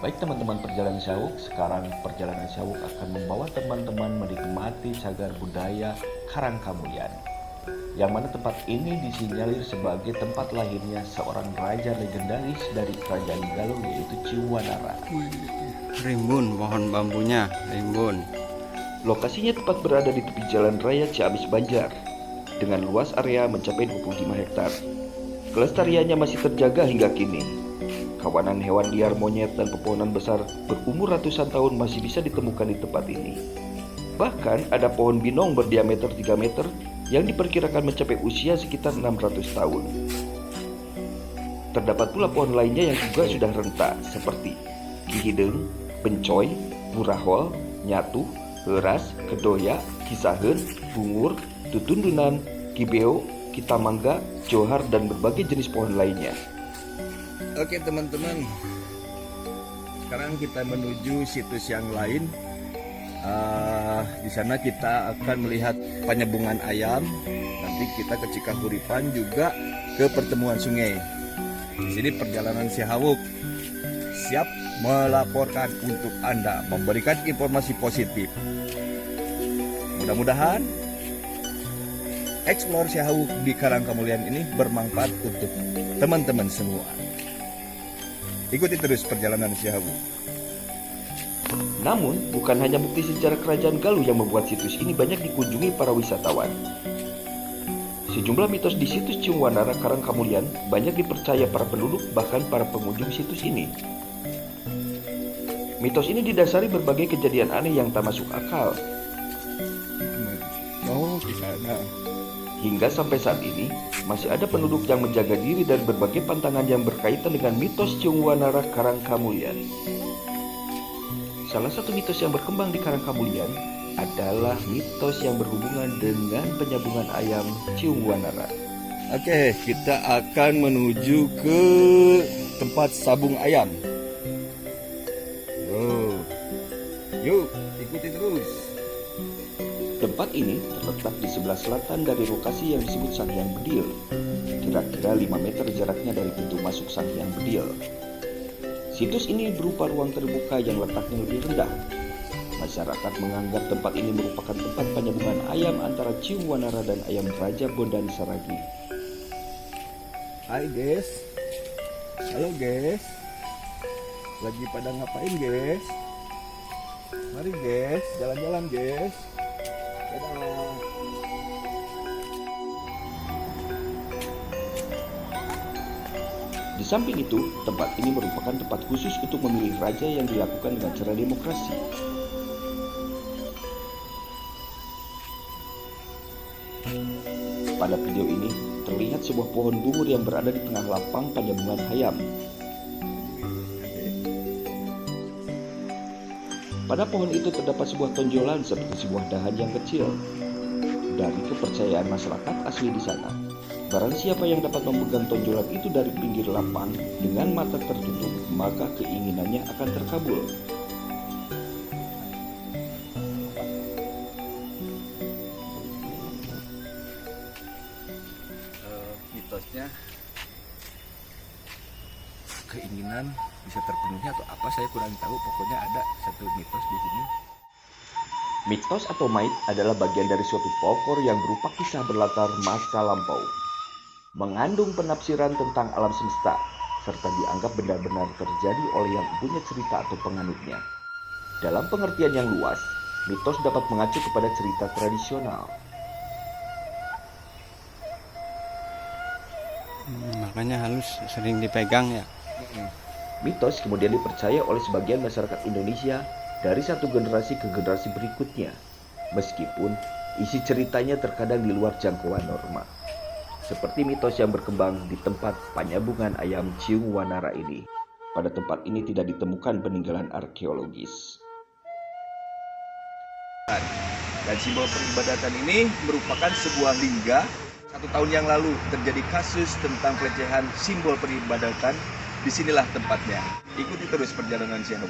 Baik teman-teman perjalanan Syahuk, sekarang perjalanan Syahuk akan membawa teman-teman menikmati cagar budaya Karangkamulyan. Yang mana tempat ini disinyalir sebagai tempat lahirnya seorang raja legendaris dari kerajaan Galuh, yaitu Ciwanara. Rimbun pohon bambunya, rimbun. Lokasinya tepat berada di tepi jalan raya Ciamis Banjar dengan luas area mencapai 25 hektar. Kelestariannya masih terjaga hingga kini. Kawanan hewan liar, monyet, dan pepohonan besar berumur ratusan tahun masih bisa ditemukan di tempat ini. Bahkan ada pohon binong berdiameter 3 meter yang diperkirakan mencapai usia sekitar 600 tahun. Terdapat pula pohon lainnya yang juga sudah renta seperti kihideng, bencoy, burahol, nyatu, heras, kedoya, kisahen, bungur, tutundunan, kibeo, kitamangga, johar, dan berbagai jenis pohon lainnya. Oke teman-teman, sekarang kita menuju situs yang lain. Di sana kita akan melihat penyembungan ayam. Nanti kita ke Cikahuripan juga ke pertemuan sungai. Di sini perjalanan Syahuk siap melaporkan untuk Anda, memberikan informasi positif. Mudah-mudahan explore Syahuk di Karangkamulyan ini bermanfaat untuk teman-teman semua. Ikuti terus perjalanan Syahuk. Namun, bukan hanya bukti sejarah kerajaan Galuh yang membuat situs ini banyak dikunjungi para wisatawan. Sejumlah mitos di situs Ciwanara Karangkamulyan banyak dipercaya para penduduk, bahkan para pengunjung situs ini. Mitos ini didasari berbagai kejadian aneh yang tak masuk akal. Oh, di sana. Hingga sampai saat ini, masih ada penduduk yang menjaga diri dari berbagai pantangan yang berkaitan dengan mitos Ciwanara Karangkamulyan. Salah satu mitos yang berkembang di Karangkamulyan adalah mitos yang berhubungan dengan penyambungan ayam Ciwanara. Oke, kita akan menuju ke tempat sabung ayam. Yuk, ikuti terus. Tempat ini terletak di sebelah selatan dari lokasi yang disebut Sanghyang Bedil. Kira-kira 5 meter jaraknya dari pintu masuk Sanghyang Bedil. Situs ini berupa ruang terbuka yang letaknya lebih rendah. Masyarakat menganggap tempat ini merupakan tempat penyambungan ayam antara Ciwanara dan ayam Raja Bondan Saragi. Hai guys. Halo guys. Lagi pada ngapain guys? Mari guys, jalan-jalan guys. Dadah. Di samping itu, tempat ini merupakan tempat khusus untuk memilih raja yang dilakukan dengan cara demokrasi. Pada video ini, terlihat sebuah pohon bungur yang berada di tengah lapang penyambungan ayam. Pada pohon itu terdapat sebuah tonjolan seperti sebuah dahan yang kecil. Dari kepercayaan masyarakat asli di sana, barang siapa yang dapat memegang tonjolan itu dari pinggir lapang dengan mata tertutup, maka keinginannya akan terkabul. Mitosnya keinginan bisa terpenuhi atau apa saya kurang tahu, pokoknya ada satu mitos di sini. Mitos atau mait adalah bagian dari suatu folklore yang berupa kisah berlatar masa lampau, mengandung penafsiran tentang alam semesta, serta dianggap benar-benar terjadi oleh yang punya cerita atau penganutnya. Dalam pengertian yang luas, mitos dapat mengacu kepada cerita tradisional. Makanya halus sering dipegang ya. Mitos kemudian dipercaya oleh sebagian masyarakat Indonesia dari satu generasi ke generasi berikutnya, meskipun isi ceritanya terkadang di luar jangkauan norma. Seperti mitos yang berkembang di tempat penyambungan ayam Ciwanara ini. Pada tempat ini tidak ditemukan peninggalan arkeologis. Dan simbol peribadatan ini merupakan sebuah lingga. 1 tahun yang lalu terjadi kasus tentang pelecehan simbol peribadatan. Disinilah tempatnya. Ikuti terus perjalanan Syahuk.